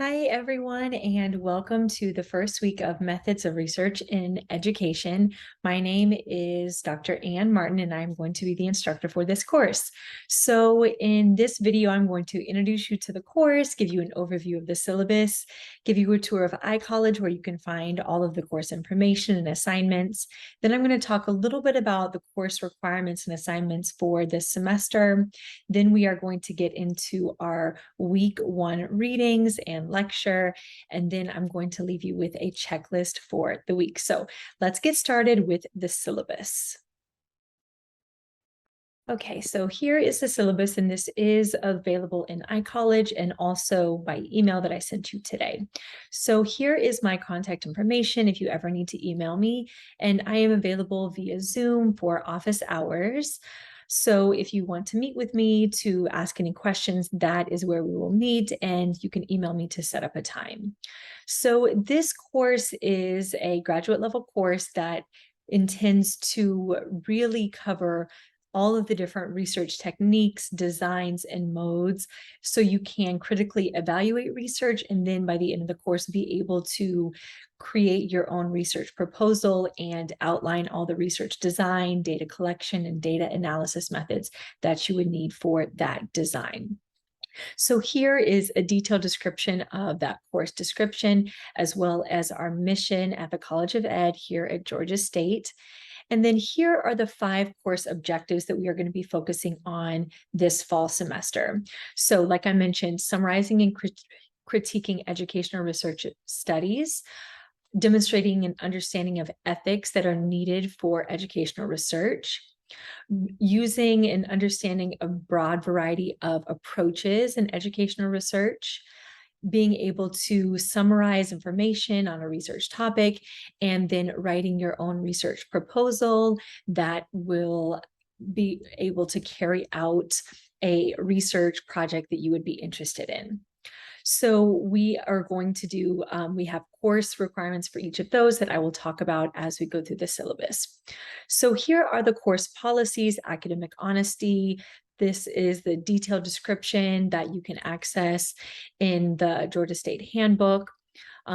Hi, everyone, and welcome to the first week of Methods of Research in Education. My name is Dr. Ann Martin, and I'm going to be the instructor for this course. So in this video, I'm going to introduce you to the course, give you an overview of the syllabus, give you a tour of iCollege where you can find all of the course information and assignments. Then I'm going to talk a little bit about the course requirements and assignments for this semester. Then we are going to get into our week 1 readings and lecture, and then I'm going to leave you with a checklist for the week. So let's get started with the syllabus. Okay, so here is the syllabus, and this is available in iCollege and also by email that I sent you today. So here is my contact information if you ever need to email me, and I am available via Zoom for office hours. So if you want to meet with me to ask any questions, that is where we will meet, and you can email me to set up a time. So this course is a graduate level course that intends to really cover all of the different research techniques, designs, and modes, so you can critically evaluate research, and then by the end of the course, be able to create your own research proposal and outline all the research design, data collection, and data analysis methods that you would need for that design. So here is a detailed description of that course description, as well as our mission at the College of Ed here at Georgia State. And then here are the 5 course objectives that we are going to be focusing on this fall semester. So like I mentioned, summarizing and critiquing educational research studies, demonstrating an understanding of ethics that are needed for educational research, using and understanding a broad variety of approaches in educational research, being able to summarize information on a research topic, and then writing your own research proposal that will be able to carry out a research project that you would be interested in. So we are going to do, we have course requirements for each of those that I will talk about as we go through the syllabus. So here are the course policies: academic honesty. This is the detailed description that you can access in the Georgia State Handbook.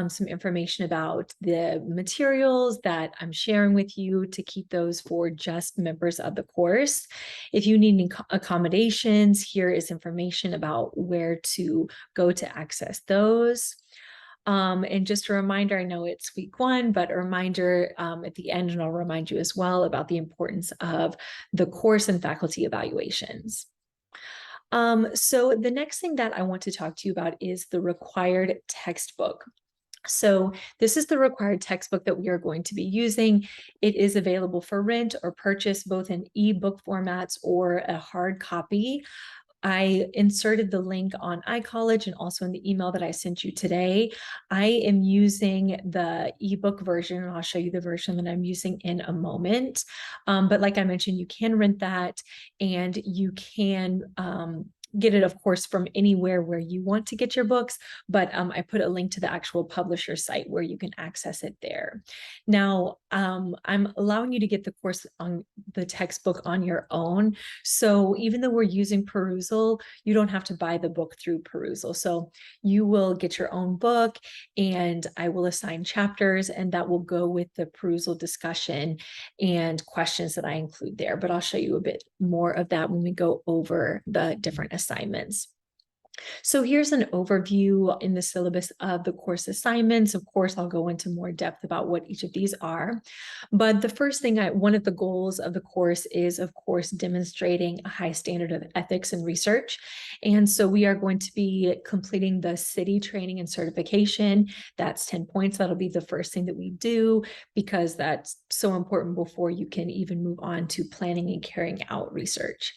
Some information about the materials that I'm sharing with you to keep those for just members of the course. If you need any accommodations, here is information about where to go to access those. And just a reminder, I know it's week 1, but a reminder at the end, and I'll remind you as well about the importance of the course and faculty evaluations. So the next thing that I want to talk to you about is the required textbook. So this is the required textbook that we are going to be using. It is available for rent or purchase both in ebook formats or a hard copy. I inserted the link on iCollege and also in the email that I sent you today. I am using the ebook version, and I'll show you the version that I'm using in a moment. But like I mentioned, you can rent that, and you can get it, of course, from anywhere where you want to get your books, but I put a link to the actual publisher site where you can access it there. Now, I'm allowing you to get the course on the textbook on your own. So even though we're using Perusall, you don't have to buy the book through Perusall. So you will get your own book, and I will assign chapters, and that will go with the Perusall discussion and questions that I include there. But I'll show you a bit more of that when we go over the different assignments. So here's an overview in the syllabus of the course assignments. Of course, I'll go into more depth about what each of these are. But the first thing, one of the goals of the course is, of course, demonstrating a high standard of ethics and research. And so we are going to be completing the city training and certification. That's 10 points. That'll be the first thing that we do, because that's so important before you can even move on to planning and carrying out research.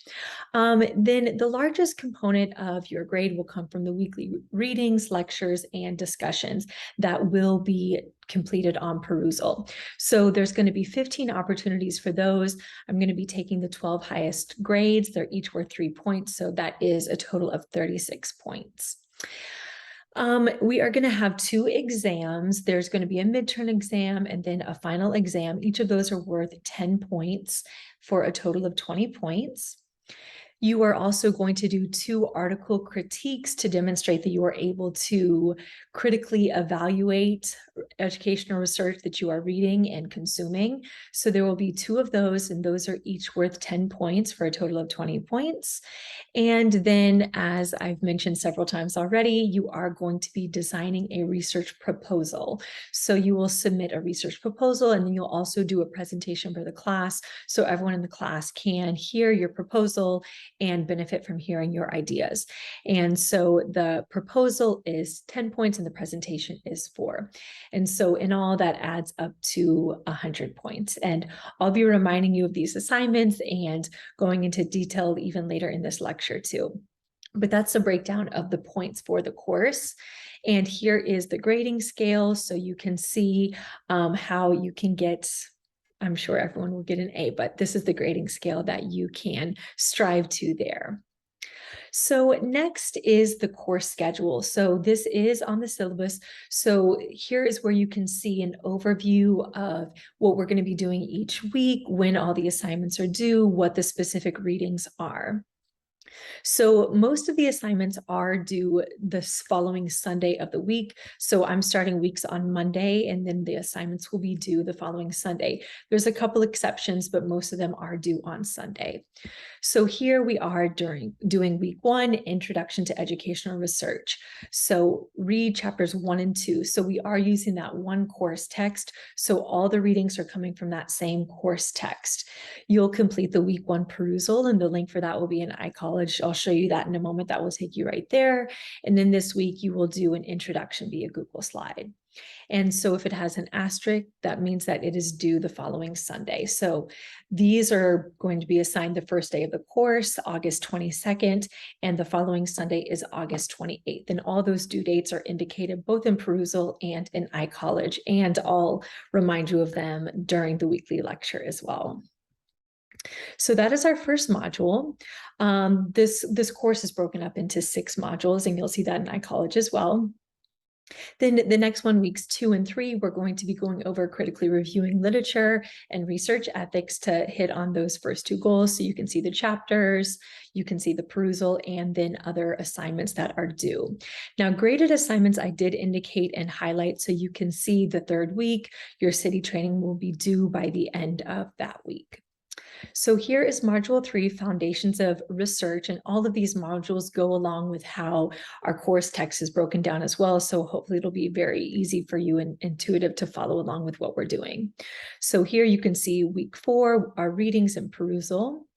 Then the largest component of your grade will come from the weekly readings, lectures, and discussions that will be completed on Perusall. So there's going to be 15 opportunities for those. I'm going to be taking the 12 highest grades. They're each worth 3 points, so that is a total of 36 points. We are going to have 2 exams. There's going to be a midterm exam and then a final exam. Each of those are worth 10 points for a total of 20 points. You are also going to do 2 article critiques to demonstrate that you are able to critically evaluate educational research that you are reading and consuming. So there will be 2 of those, and those are each worth 10 points for a total of 20 points. And then, as I've mentioned several times already, you are going to be designing a research proposal. So you will submit a research proposal, and then you'll also do a presentation for the class so everyone in the class can hear your proposal and benefit from hearing your ideas. And so the proposal is 10 points and the presentation is 4. And so in all, that adds up to 100 points. And I'll be reminding you of these assignments and going into detail even later in this lecture too. But that's the breakdown of the points for the course. And here is the grading scale. So you can see how you can get, I'm sure everyone will get an A, but this is the grading scale that you can strive to there. So next is the course schedule. So this is on the syllabus. So here is where you can see an overview of what we're going to be doing each week, when all the assignments are due, what the specific readings are. So most of the assignments are due this following Sunday of the week. So I'm starting weeks on Monday, and then the assignments will be due the following Sunday. There's a couple exceptions, but most of them are due on Sunday. So here we are doing week 1, Introduction to Educational Research. So read chapters 1 and 2. So we are using that one course text. So all the readings are coming from that same course text. You'll complete the week 1 perusal, and the link for that will be in iCollege. I'll show you that in a moment. That will take you right there. And then this week you will do an introduction via Google Slide. And so if it has an asterisk, that means that it is due the following Sunday. So these are going to be assigned the first day of the course, August 22nd, and the following Sunday is August 28th. And all those due dates are indicated both in Perusall and in iCollege, and I'll remind you of them during the weekly lecture as well. So that is our first module. This course is broken up into 6 modules, and you'll see that in iCollege as well. Then the next one, weeks 2 and 3, we're going to be going over critically reviewing literature and research ethics to hit on those first 2 goals. So you can see the chapters, you can see the perusal, and then other assignments that are due. Now, graded assignments I did indicate and highlight, so you can see the 3rd week, your city training will be due by the end of that week. So here is Module 3, Foundations of Research, and all of these modules go along with how our course text is broken down as well. So hopefully it'll be very easy for you and intuitive to follow along with what we're doing. So here you can see week 4, our readings and perusal.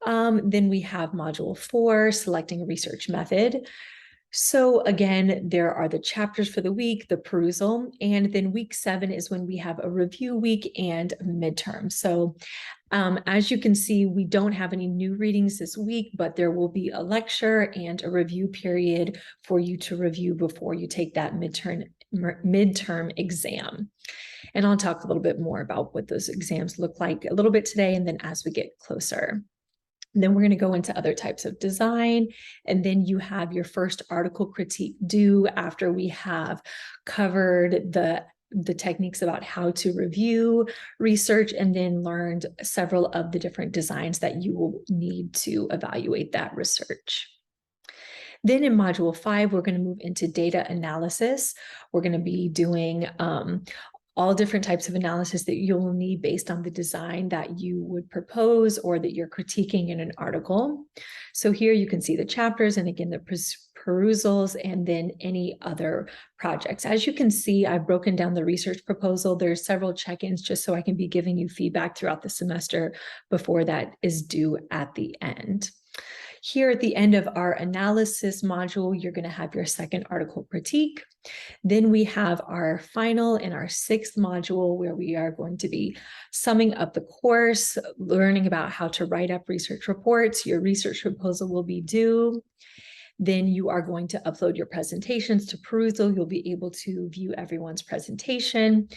Then we have Module 4, Selecting a Research Method. So again, there are the chapters for the week, the perusal, and then week 7 is when we have a review week and midterm. So as you can see, we don't have any new readings this week, but there will be a lecture and a review period for you to review before you take that midterm exam. And I'll talk a little bit more about what those exams look like a little bit today, and then as we get closer. And then we're going to go into other types of design. And then you have your first article critique due after we have covered the techniques about how to review research, and then learned several of the different designs that you will need to evaluate that research. Then in Module 5, we're going to move into data analysis. We're going to be doing all different types of analysis that you'll need based on the design that you would propose or that you're critiquing in an article. So here you can see the chapters, and again, the perusals, and then any other projects. As you can see, I've broken down the research proposal. There's several check-ins just so I can be giving you feedback throughout the semester before that is due at the end. Here at the end of our analysis module, you're going to have your second article critique. Then we have our final and our 6th module, where we are going to be summing up the course, learning about how to write up research reports. Your research proposal will be due. Then you are going to upload your presentations to Perusall. You'll be able to view everyone's presentation.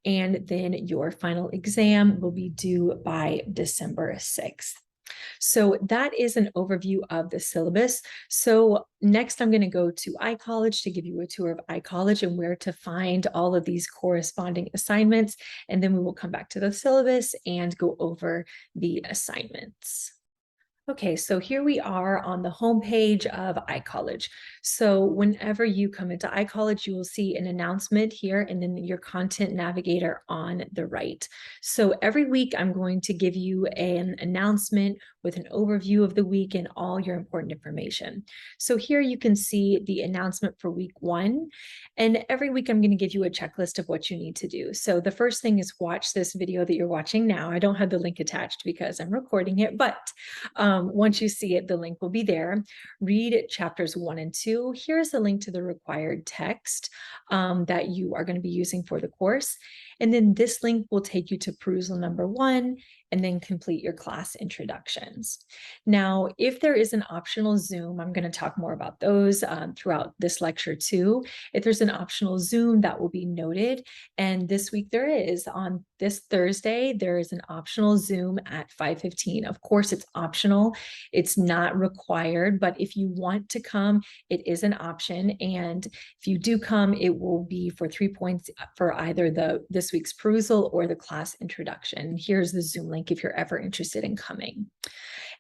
And then your final exam will be due by December 6th. So that is an overview of the syllabus. So next I'm going to go to iCollege to give you a tour of iCollege and where to find all of these corresponding assignments. And then we will come back to the syllabus and go over the assignments. Okay, so here we are on the homepage of iCollege. So whenever you come into iCollege, you will see an announcement here and then your content navigator on the right. So every week I'm going to give you an announcement with an overview of the week and all your important information. So here you can see the announcement for week 1. And every week I'm going to give you a checklist of what you need to do. So the first thing is watch this video that you're watching now. I don't have the link attached because I'm recording it, but once you see it, the link will be there. Read chapters 1 and 2. Here's the link to the required text that you are going to be using for the course. And then this link will take you to Perusall number 1 and then complete your class introductions. Now, if there is an optional Zoom, I'm going to talk more about those throughout this lecture too. If there's an optional Zoom, that will be noted. And this week there is. On this Thursday, there is an optional Zoom at 5:15. Of course, it's optional. It's not required, but if you want to come, it is an option. And if you do come, it will be for 3 points for either this week's Perusall or the class introduction. Here's the Zoom link if you're ever interested in coming.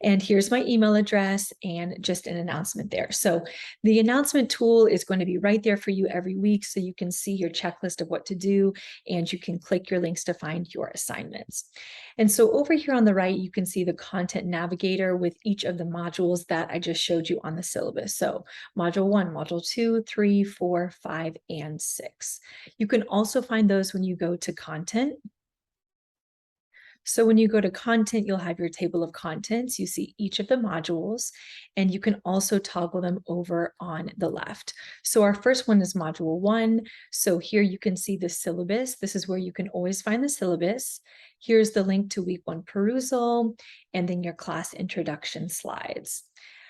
And here's my email address and just an announcement there. So the announcement tool is going to be right there for you every week, so you can see your checklist of what to do, and you can click your links to find your assignments. And so over here on the right, you can see the content navigator with each of the modules that I just showed you on the syllabus. So module 1, module 2, 3, 4, 5, and 6. You can also find those when you go to content. So when you go to content, you'll have your table of contents. You see each of the modules, and you can also toggle them over on the left. So our first one is module 1. So here you can see the syllabus. This is where you can always find the syllabus. Here's the link to week 1 Perusall, and then your class introduction slides.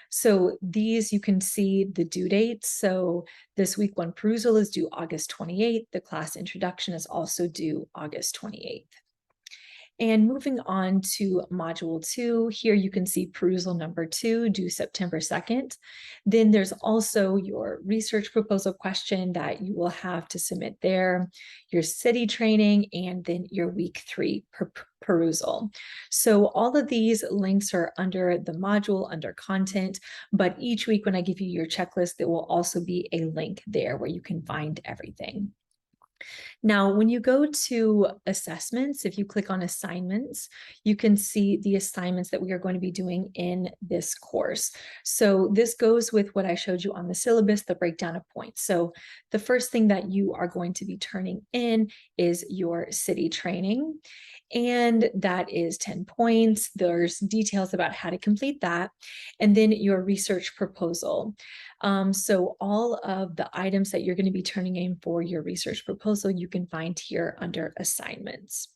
So these, you can see the due dates. So this week 1 Perusall is due August 28th. The class introduction is also due August 28th. And moving on to module 2, here you can see Perusall number 2 due September 2nd. Then there's also your research proposal question that you will have to submit there, your city training, and then your week 3 Perusall. So all of these links are under the module, under content, but each week when I give you your checklist, there will also be a link there where you can find everything. Now, when you go to assessments, if you click on assignments, you can see the assignments that we are going to be doing in this course. So this goes with what I showed you on the syllabus, the breakdown of points. So the first thing that you are going to be turning in is your city training. And that is 10 points. There's details about how to complete that. And then your research proposal. So all of the items that you're going to be turning in for your research proposal, you can find here under assignments.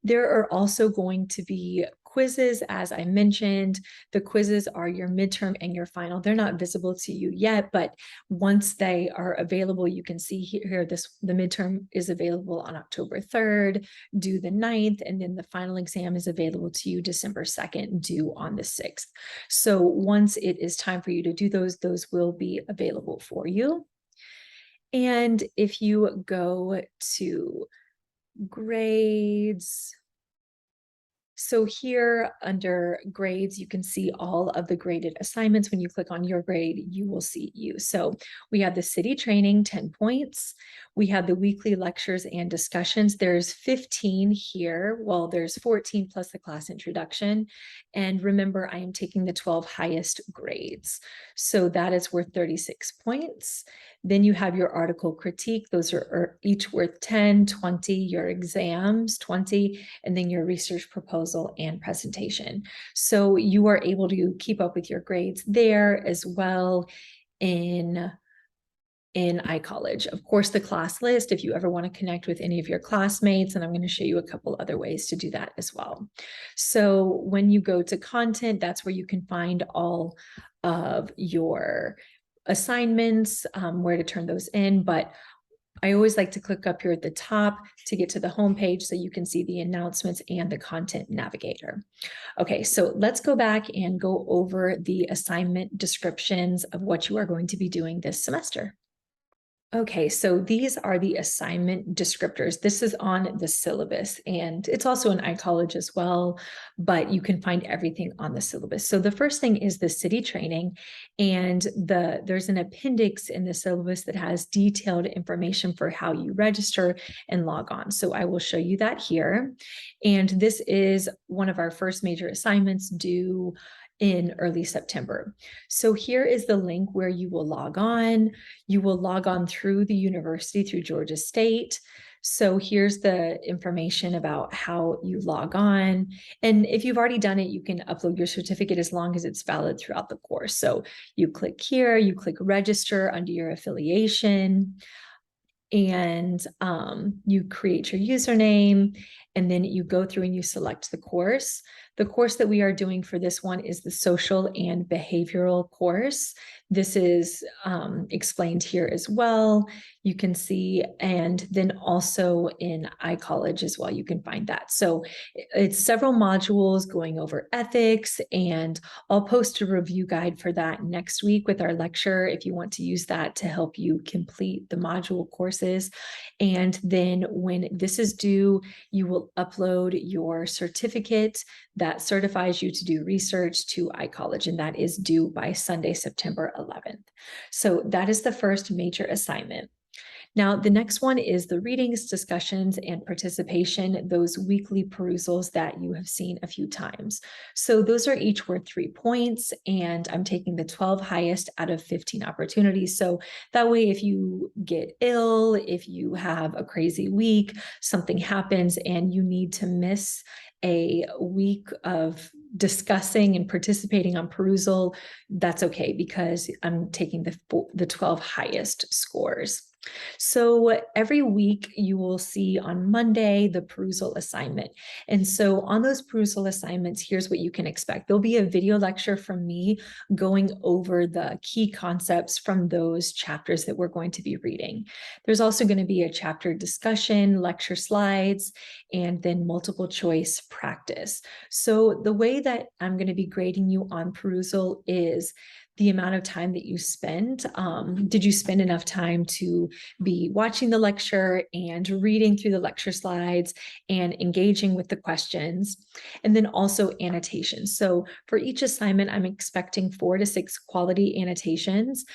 There are also going to be quizzes, as I mentioned. The quizzes are your midterm and your final. They're not visible to you yet, but once they are available, you can see here the midterm is available on October 3rd, due the 9th, and then the final exam is available to you December 2nd, due on the 6th. So once it is time for you to do those will be available for you. And if you go to grades, so here under grades, you can see all of the graded assignments. When you click on your grade, you will see you. So we have the city training, 10 points. We have the weekly lectures and discussions. There's 15 here. Well, there's 14 plus the class introduction. And remember, I am taking the 12 highest grades. So that is worth 36 points. Then you have your article critique. Those are each worth 10, 20, your exams, 20, and then your research proposal and presentation. So you are able to keep up with your grades there as well in iCollege. Of course, the class list, if you ever want to connect with any of your classmates, and I'm going to show you a couple other ways to do that as well. So when you go to content, that's where you can find all of your assignments, where to turn those in. But I always like to click up here at the top to get to the home page so you can see the announcements and the content navigator. Okay, so let's go back and go over the assignment descriptions of what you are going to be doing this semester. Okay, so these are the assignment descriptors. This is on the syllabus, and it's also in iCollege as well, but you can find everything on the syllabus. So the first thing is the city training, and there's an appendix in the syllabus that has detailed information for how you register and log on. So I will show you that here. And this is one of our first major assignments due in early September. So here is the link where you will log on. You will log on through the university, through Georgia State. So here's the information about how you log on. And if you've already done it, you can upload your certificate as long as it's valid throughout the course. So you click here, you click register under your affiliation, and you create your username, and then you go through and you select the course. The course that we are doing for this one is the social and behavioral course. This is explained here as well. You can see, and then also in iCollege as well, you can find that. So it's several modules going over ethics, and I'll post a review guide for that next week with our lecture if you want to use that to help you complete the module courses. And then when this is due, you will upload your certificate that certifies you to do research to iCollege, and that is due by Sunday, September 11th. So that is the first major assignment. Now, the next one is the readings, discussions, and participation, those weekly perusals that you have seen a few times. So those are each worth 3 points, and I'm taking the 12 highest out of 15 opportunities. So that way, if you get ill, if you have a crazy week, something happens and you need to miss a week of discussing and participating on perusal, that's okay, because I'm taking the 12 highest scores. So every week you will see on Monday the perusal assignment. And so on those perusal assignments, here's what you can expect. There'll be a video lecture from me going over the key concepts from those chapters that we're going to be reading. There's also going to be a chapter discussion, lecture slides, and then multiple choice practice. So the way that I'm going to be grading you on perusal is the amount of time that you spend. Did you spend enough time to be watching the lecture and reading through the lecture slides and engaging with the questions? And then also annotations. So for each assignment, I'm expecting 4 to 6 quality annotations.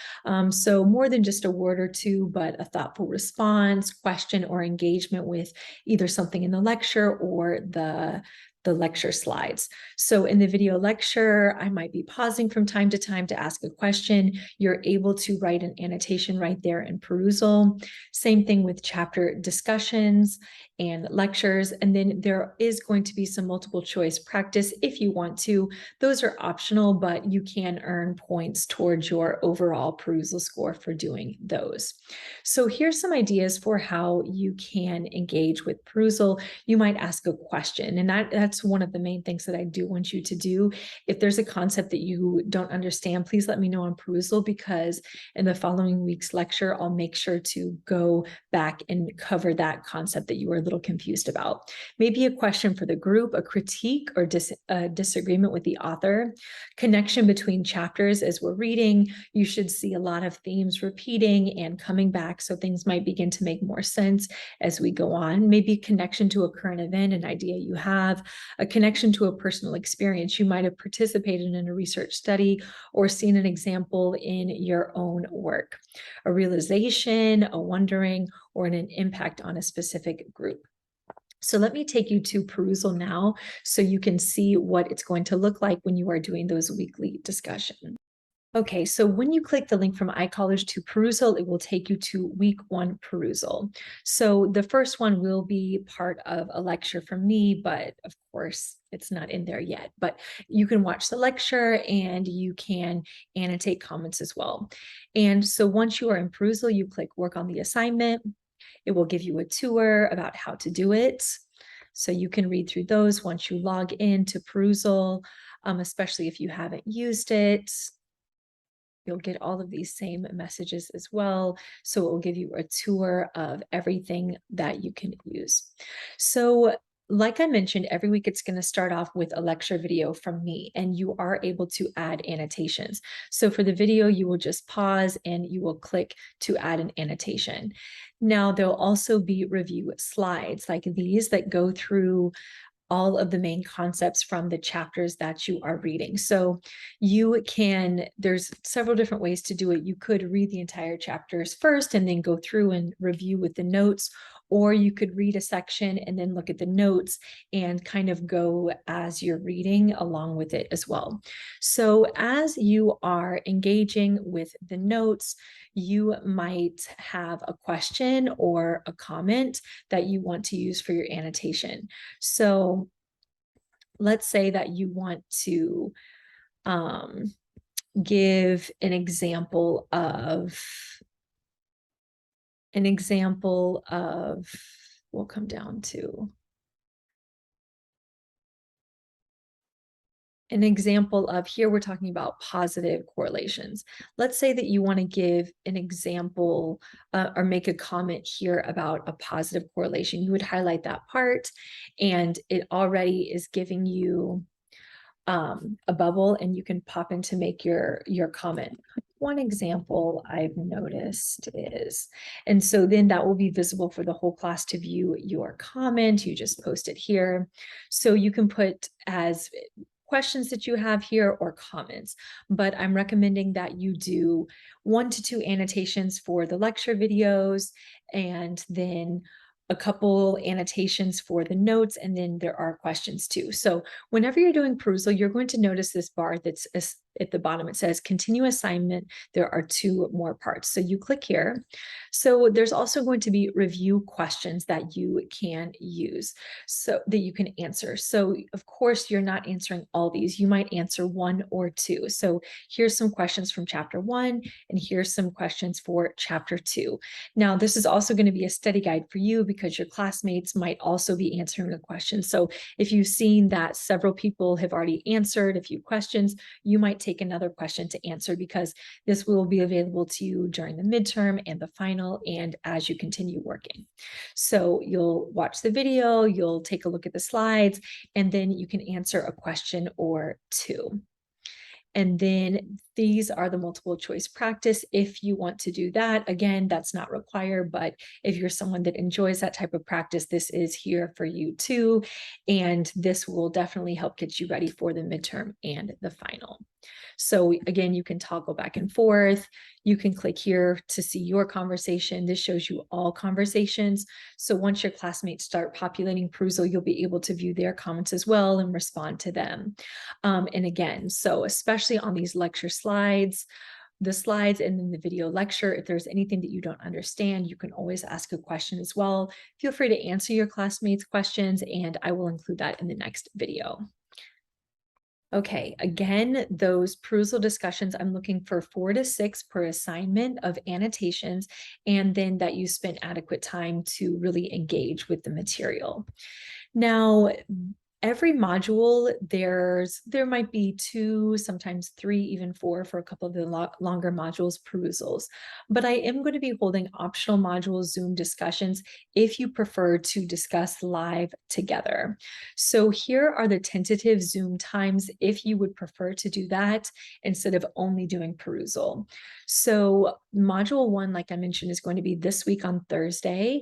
So more than just a word or two, but a thoughtful response, question, or engagement with either something in the lecture or the lecture slides. So in the video lecture, I might be pausing from time to time to ask a question. You're able to write an annotation right there in Perusall. Same thing with chapter discussions and lectures. And then there is going to be some multiple choice practice if you want to. Those are optional, but you can earn points towards your overall Perusall score for doing those. So here's some ideas for how you can engage with Perusall. You might ask a question, and that's one of the main things that I do want you to do. If there's a concept that you don't understand, please let me know on Perusall, because in the following week's lecture, I'll make sure to go back and cover that concept that you were a little confused about. Maybe a question for the group, a critique or disagreement with the author, connection between chapters as we're reading. You should see a lot of themes repeating and coming back, so things might begin to make more sense as we go on. Maybe connection to a current event, an idea you have, a connection to a personal experience. You might have participated in a research study or seen an example in your own work, a realization, a wondering, or an impact on a specific group. So let me take you to Perusall now so you can see what it's going to look like when you are doing those weekly discussions. Okay, so when you click the link from iCollege to Perusall, it will take you to week 1 Perusall. So the first one will be part of a lecture from me, but of course it's not in there yet. But you can watch the lecture and you can annotate comments as well. And so once you are in Perusall, you click work on the assignment. It will give you a tour about how to do it. So you can read through those once you log in to Perusall, especially if you haven't used it. You'll get all of these same messages as well. So it will give you a tour of everything that you can use. So like I mentioned, every week it's going to start off with a lecture video from me, and you are able to add annotations. So for the video, you will just pause and you will click to add an annotation. Now, there'll also be review slides like these that go through all of the main concepts from the chapters that you are reading. So there's several different ways to do it. You could read the entire chapters first and then go through and review with the notes, or you could read a section and then look at the notes and kind of go as you're reading along with it as well. So as you are engaging with the notes, you might have a question or a comment that you want to use for your annotation. So let's say that you want to give an example of we'll come down to an example of, here we're talking about positive correlations. Let's say that you want to give an example or make a comment here about a positive correlation. You would highlight that part, and it already is giving you a bubble, and you can pop in to make your comment. One example I've noticed is, and so then that will be visible for the whole class to view your comment. You just post it here. So you can put as questions that you have here or comments, but I'm recommending that you do 1 to 2 annotations for the lecture videos, and then a couple annotations for the notes, and then there are questions too. So whenever you're doing Perusall, you're going to notice this bar that's at the bottom. It says continue assignment. There are 2 more parts. So you click here. So there's also going to be review questions that you can use, so that you can answer. So of course, you're not answering all these. You might answer 1 or 2. So here's some questions from chapter 1, and here's some questions for chapter 2. Now, this is also going to be a study guide for you because your classmates might also be answering a question. So if you've seen that several people have already answered a few questions, you might take another question to answer, because this will be available to you during the midterm and the final, and as you continue working. So you'll watch the video, you'll take a look at the slides, and then you can answer a question or 2. And then these are the multiple choice practice. If you want to do that, again, that's not required, but if you're someone that enjoys that type of practice, this is here for you too. And this will definitely help get you ready for the midterm and the final. So again, you can toggle back and forth. You can click here to see your conversation. This shows you all conversations. So once your classmates start populating Perusall, you'll be able to view their comments as well and respond to them. And again, so especially on these lecture slides, the slides and then the video lecture, if there's anything that you don't understand, you can always ask a question as well. Feel free to answer your classmates' questions, and I will include that in the next video. Okay, again, those Perusall discussions, I'm looking for 4 to 6 per assignment of annotations, and then that you spend adequate time to really engage with the material. Now, every module, there might be 2, sometimes 3, even 4 for a couple of the longer modules Perusalls. But I am going to be holding optional module Zoom discussions if you prefer to discuss live together. So here are the tentative Zoom times if you would prefer to do that instead of only doing Perusall. So module 1, like I mentioned, is going to be this week on Thursday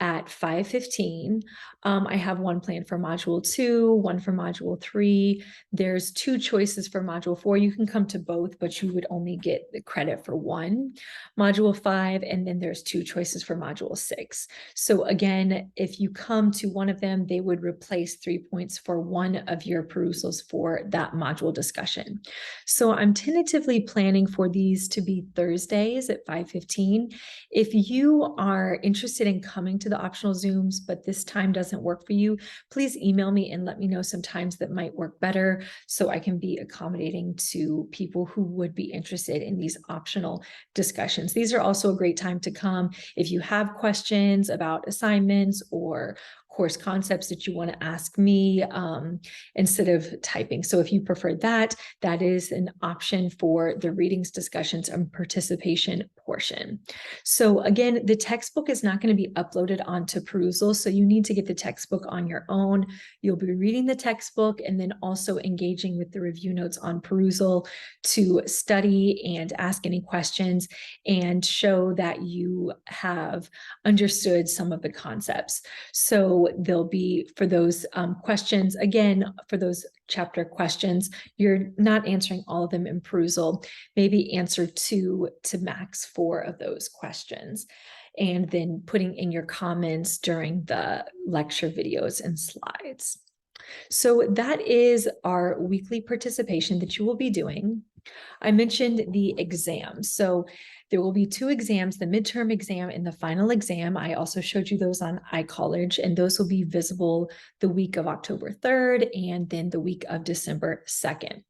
at 5:15. I have one planned for module 2, one for module 3. There's 2 choices for module 4. You can come to both, but you would only get the credit for one. Module 5, and then there's 2 choices for module 6. So again, if you come to one of them, they would replace 3 points for one of your Perusalls for that module discussion. So I'm tentatively planning for these to be Thursdays at 5:15. If you are interested in coming to the optional Zooms, but this time doesn't work for you, please email me and let me know some times that might work better so I can be accommodating to people who would be interested in these optional discussions. These are also a great time to come if you have questions about assignments or course concepts that you want to ask me instead of typing. So if you prefer that, that is an option for the readings, discussions, and participation portion. So again, the textbook is not going to be uploaded onto Perusall, so you need to get the textbook on your own. You'll be reading the textbook and then also engaging with the review notes on Perusall to study and ask any questions and show that you have understood some of the concepts. So there'll be, for those questions, again, for those chapter questions, you're not answering all of them in Perusall, maybe answer 2 to max 4 of those questions, and then putting in your comments during the lecture videos and slides. So that is our weekly participation that you will be doing. I mentioned the exams. So there will be 2 exams, the midterm exam and the final exam. I also showed you those on iCollege, and those will be visible the week of October 3rd and then the week of December 2nd.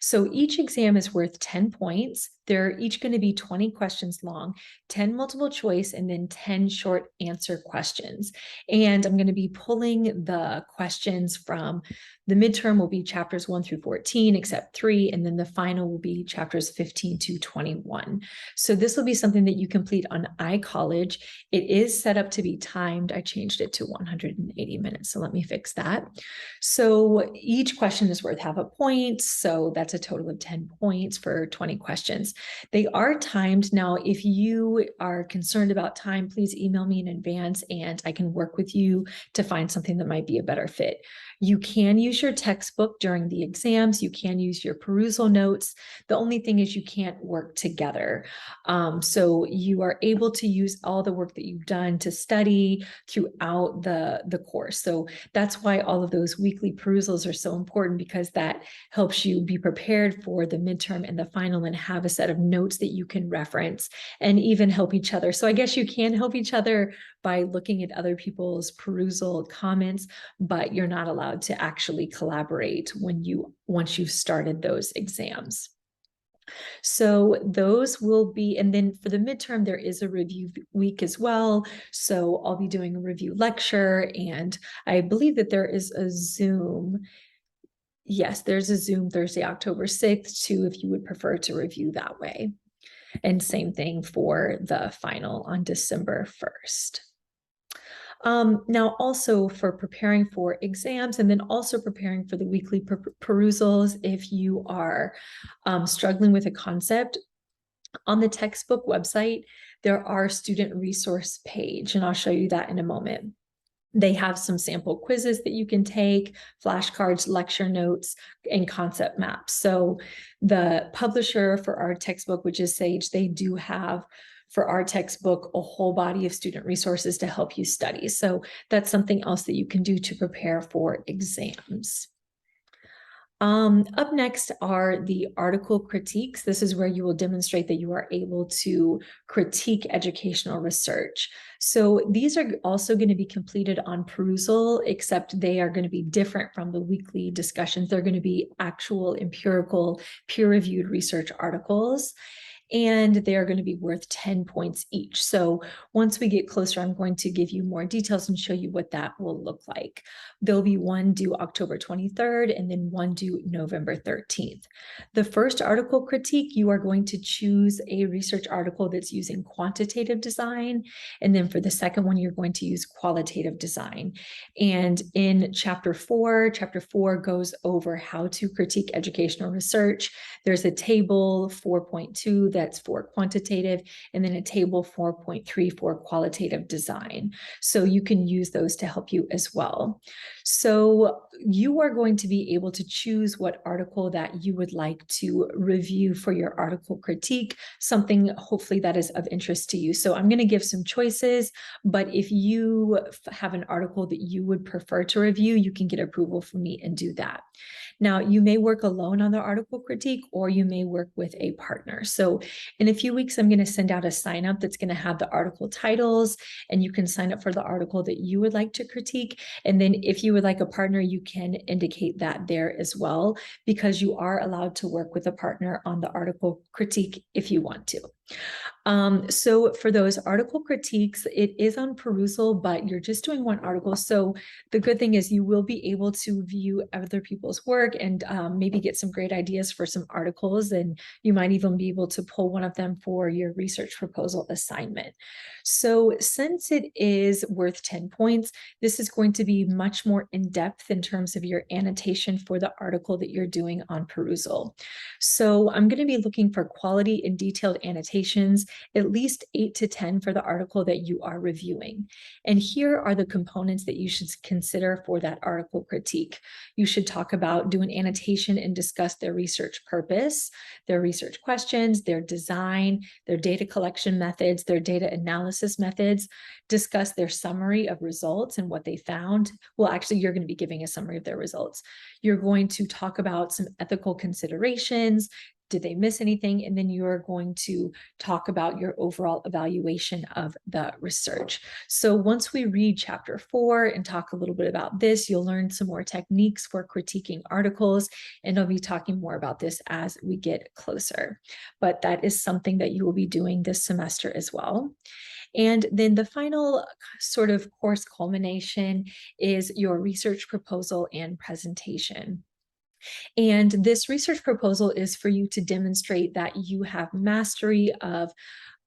So each exam is worth 10 points. They're each going to be 20 questions long, 10 multiple choice, and then 10 short answer questions. And I'm going to be pulling the questions from the midterm will be chapters 1 through 14, except 3, and then the final will be chapters 15 to 21. So this will be something that you complete on iCollege. It is set up to be timed. I changed it to 180 minutes, so let me fix that. So each question is worth half a point, so that's a total of 10 points for 20 questions. They are timed. Now, if you are concerned about time, please email me in advance and I can work with you to find something that might be a better fit. You can use your textbook during the exams. You can use your Perusall notes. The only thing is you can't work together. So you are able to use all the work that you've done to study throughout the course. So that's why all of those weekly Perusals are so important, because that helps you be prepared for the midterm and the final and have a set of notes that you can reference and even help each other. So I guess you can help each other by looking at other people's Perusall comments, but you're not allowed to actually collaborate once you've started those exams. So those will be, and then for the midterm, there is a review week as well. So I'll be doing a review lecture, and I believe that there is a Zoom. Yes, there's a Zoom Thursday, October 6th too, if you would prefer to review that way. And same thing for the final on December 1st. Now, also for preparing for exams and then also preparing for the weekly perusals, if you are struggling with a concept, on the textbook website, there are student resource page, and I'll show you that in a moment. They have some sample quizzes that you can take, flashcards, lecture notes, and concept maps. So the publisher for our textbook, which is Sage, they do have for our textbook a whole body of student resources to help you study. So that's something else that you can do to prepare for exams. Up next are the article critiques. This is where you will demonstrate that you are able to critique educational research. So these are also going to be completed on Perusall, except they are going to be different from the weekly discussions. They're going to be actual empirical peer-reviewed research articles, and they are going to be worth 10 points each. So once we get closer, I'm going to give you more details and show you what that will look like. There'll be one due October 23rd and then one due November 13th. The first article critique, you are going to choose a research article that's using quantitative design. And then for the second one, you're going to use qualitative design. And in chapter 4 goes over how to critique educational research. There's a table 4.2 that's for quantitative, and then a table 4.3 for qualitative design. So you can use those to help you as well. So you are going to be able to choose what article that you would like to review for your article critique, something hopefully that is of interest to you. So I'm going to give some choices, but if you have an article that you would prefer to review, you can get approval from me and do that. Now, you may work alone on the article critique, or you may work with a partner. So in a few weeks, I'm going to send out a sign up that's going to have the article titles, and you can sign up for the article that you would like to critique. And then if you would like a partner, you can indicate that there as well, because you are allowed to work with a partner on the article critique if you want to. So for those article critiques, it is on Perusall, but you're just doing one article. So the good thing is you will be able to view other people's work and maybe get some great ideas for some articles. And you might even be able to pull one of them for your research proposal assignment. So since it is worth 10 points, this is going to be much more in depth in terms of your annotation for the article that you're doing on Perusall. So I'm going to be looking for quality and detailed annotations, at least 8 to 10 for the article that you are reviewing. And here are the components that you should consider for that article critique. You should talk about, do an annotation and discuss their research purpose, their research questions, their design, their data collection methods, their data analysis methods, discuss their summary of results and what they found. Well, actually, you're going to be giving a summary of their results. You're going to talk about some ethical considerations. Did they miss anything? And then you're going to talk about your overall evaluation of the research. So once we read chapter 4 and talk a little bit about this, you'll learn some more techniques for critiquing articles, and I'll be talking more about this as we get closer. But that is something that you will be doing this semester as well. And then the final sort of course culmination is your research proposal and presentation. And this research proposal is for you to demonstrate that you have mastery of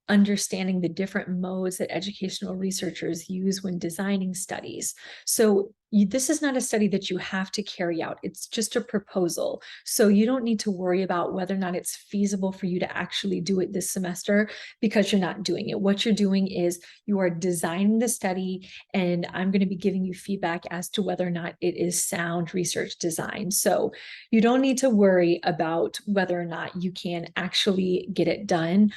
understanding the different modes that educational researchers use when designing studies. So this is not a study that you have to carry out. It's just a proposal. So you don't need to worry about whether or not it's feasible for you to actually do it this semester because you're not doing it. What you're doing is you are designing the study, and I'm going to be giving you feedback as to whether or not it is sound research design. So you don't need to worry about whether or not you can actually get it done.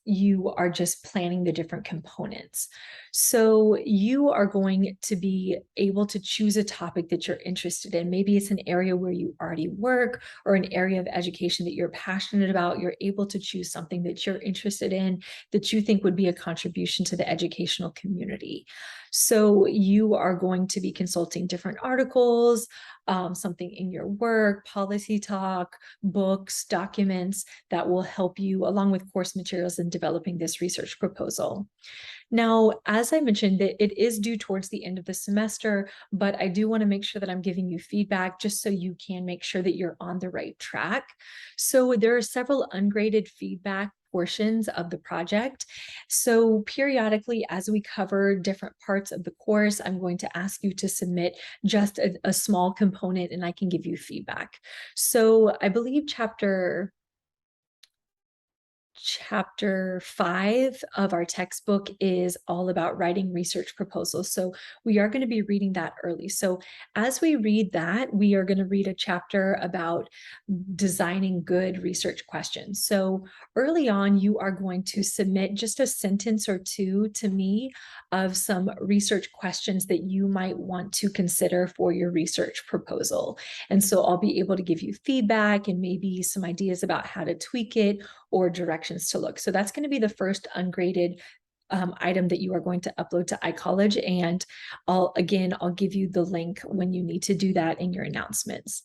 You are just planning the different components. So you are going to be able to choose a topic that you're interested in. Maybe it's an area where you already work or an area of education that you're passionate about. You're able to choose something that you're interested in that you think would be a contribution to the educational community. So you are going to be consulting different articles, something in your work, policy talk, books, documents that will help you along with course materials in developing this research proposal. Now, as I mentioned, that it is due towards the end of the semester, but I do want to make sure that I'm giving you feedback just so you can make sure that you're on the right track. So there are several ungraded feedback portions of the project. So periodically, as we cover different parts of the course, I'm going to ask you to submit just a small component and I can give you feedback. So I believe chapter 5 of our textbook is all about writing research proposals. So we are going to be reading that early. So as we read that, we are going to read a chapter about designing good research questions. So early on, you are going to submit just a sentence or two to me of some research questions that you might want to consider for your research proposal. And so I'll be able to give you feedback and maybe some ideas about how to tweak it or directions to look. So that's going to be the first ungraded item that you are going to upload to iCollege. And I'll give you the link when you need to do that in your announcements.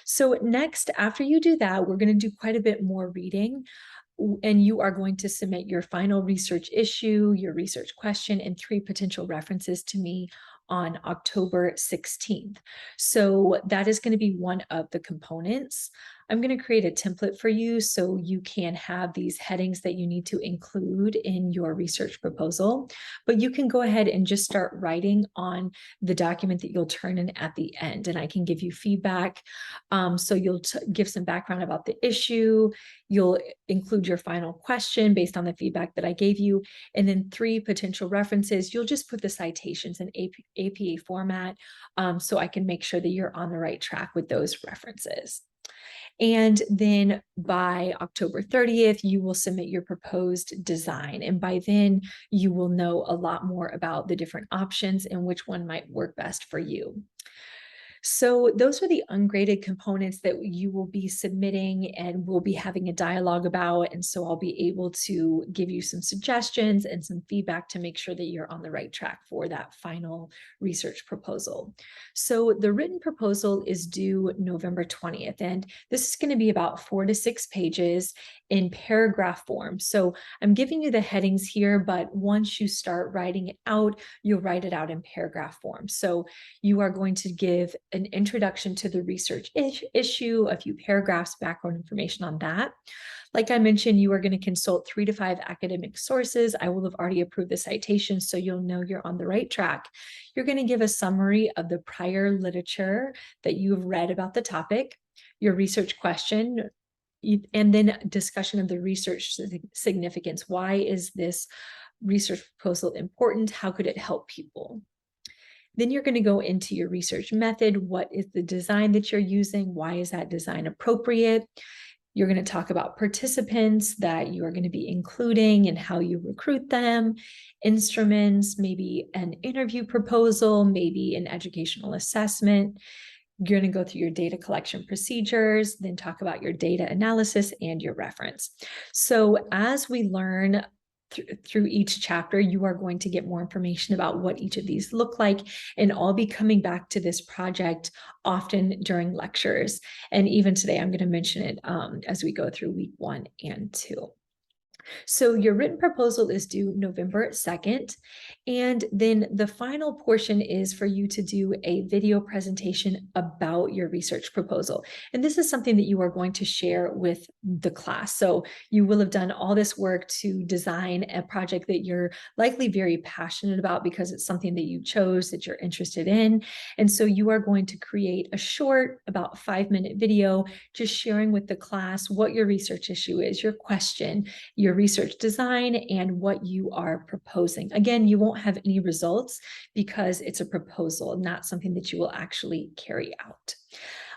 So next, after you do that, we're going to do quite a bit more reading. And you are going to submit your final research issue, your research question, and 3 potential references to me on October 16th. So that is going to be one of the components. I'm going to create a template for you so you can have these headings that you need to include in your research proposal, but you can go ahead and just start writing on the document that you'll turn in at the end, and I can give you feedback. So you'll give some background about the issue, you'll include your final question based on the feedback that I gave you, and then 3 potential references. You'll just put the citations in APA format so I can make sure that you're on the right track with those references. And then by October 30th, you will submit your proposed design. And by then, you will know a lot more about the different options and which one might work best for you. So those are the ungraded components that you will be submitting and we'll be having a dialogue about. And so I'll be able to give you some suggestions and some feedback to make sure that you're on the right track for that final research proposal. So the written proposal is due November 20th, and this is going to be about 4 to 6 pages in paragraph form. So I'm giving you the headings here, but once you start writing it out, you'll write it out in paragraph form. So you are going to give an introduction to the research issue, a few paragraphs, background information on that. Like I mentioned, you are going to consult 3 to 5 academic sources. I will have already approved the citation, so you'll know you're on the right track. You're going to give a summary of the prior literature that you have read about the topic, your research question, and then discussion of the research significance. Why is this research proposal important? How could it help people? Then you're going to go into your research method. What is the design that you're using? Why is that design appropriate? You're going to talk about participants that you are going to be including and how you recruit them, instruments, maybe an interview proposal, maybe an educational assessment. You're going to go through your data collection procedures, then talk about your data analysis and your reference. So as we learn through each chapter, you are going to get more information about what each of these look like, and I'll be coming back to this project often during lectures. And even today, I'm going to mention it as we go through week 1 and 2. So your written proposal is due November 2nd. And then the final portion is for you to do a video presentation about your research proposal. And this is something that you are going to share with the class. So you will have done all this work to design a project that you're likely very passionate about because it's something that you chose, that you're interested in. And so you are going to create a short, about 5-minute video, just sharing with the class what your research issue is, your question, your research design, and what you are proposing. Again, you won't have any results because it's a proposal, not something that you will actually carry out.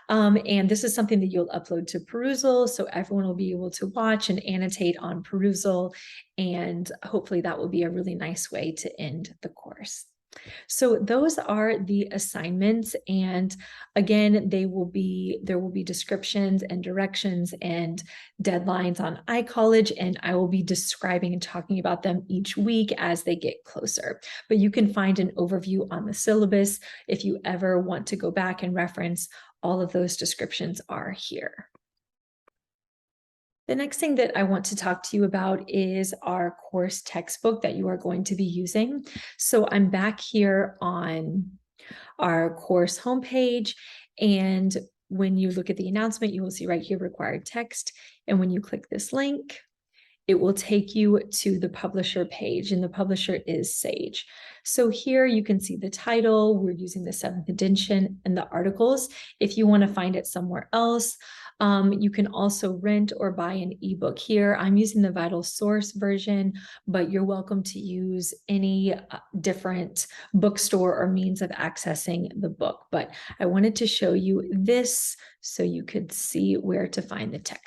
And this is something that you'll upload to Perusall, so everyone will be able to watch and annotate on Perusall, and hopefully that will be a really nice way to end the course. So those are the assignments, and again, there will be descriptions and directions and deadlines on iCollege, and I will be describing and talking about them each week as they get closer. But you can find an overview on the syllabus if you ever want to go back and reference. All of those descriptions are here. The next thing that I want to talk to you about is our course textbook that you are going to be using. So I'm back here on our course homepage, and when you look at the announcement, you will see right here required text. And when you click this link, it will take you to the publisher page, and the publisher is Sage. So here you can see the title. We're using the 7th edition and the articles. If you want to find it somewhere else, you can also rent or buy an ebook here. I'm using the Vital Source version, but you're welcome to use any different bookstore or means of accessing the book. But I wanted to show you this so you could see where to find the text.